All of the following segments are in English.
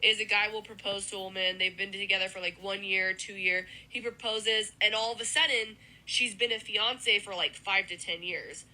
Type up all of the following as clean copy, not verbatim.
is a guy will propose to a woman. They've been together for like 1 year, 2 year. He proposes, and all of a sudden, she's been a fiance for like 5 to 10 years.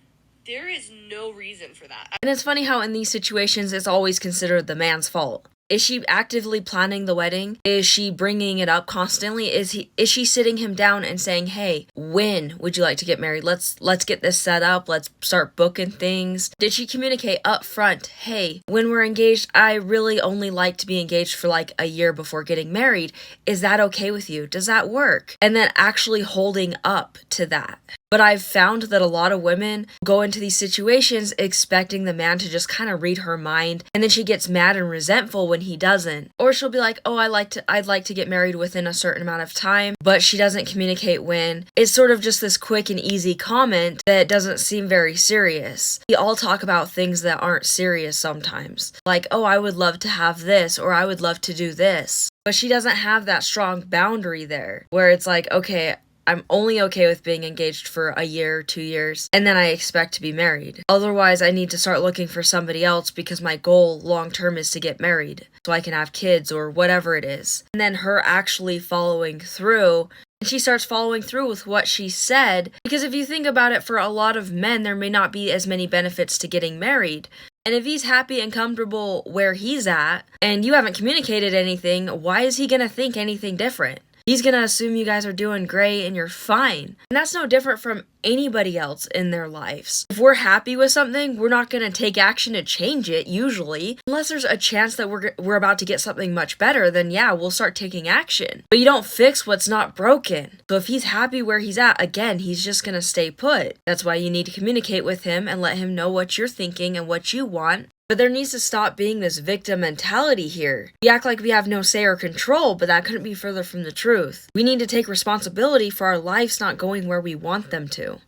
There is no reason for that. And it's funny how in these situations it's always considered the man's fault. Is she actively planning the wedding? Is she bringing it up constantly? Is she sitting him down and saying, "Hey, when would you like to get married? Let's get this set up. Let's start booking things." Did she communicate up front, "Hey, when we're engaged, I really only like to be engaged for like a year before getting married. Is that okay with you? Does that work?" And then actually holding up to that. But I've found that a lot of women go into these situations expecting the man to just kind of read her mind, and then she gets mad and resentful when he doesn't. Or she'll be like, "Oh, I'd like to get married within a certain amount of time," but she doesn't communicate when. It's sort of just this quick and easy comment that doesn't seem very serious. We all talk about things that aren't serious sometimes. Like, "Oh, I would love to have this," or "I would love to do this." But she doesn't have that strong boundary there where it's like, "Okay, I'm only okay with being engaged for a year, 2 years, and then I expect to be married. Otherwise, I need to start looking for somebody else because my goal long term is to get married so I can have kids," or whatever it is. And then her actually following through. And she starts following through with what she said, because if you think about it, for a lot of men, there may not be as many benefits to getting married. And if he's happy and comfortable where he's at, and you haven't communicated anything, why is he gonna think anything different? He's gonna assume you guys are doing great and you're fine. And that's no different from anybody else in their lives. If we're happy with something, we're not gonna take action to change it, usually. Unless there's a chance that we're about to get something much better, then yeah, we'll start taking action. But you don't fix what's not broken. So if he's happy where he's at, again, he's just gonna stay put. That's why you need to communicate with him and let him know what you're thinking and what you want. But there needs to stop being this victim mentality here. We act like we have no say or control, but that couldn't be further from the truth. We need to take responsibility for our lives not going where we want them to.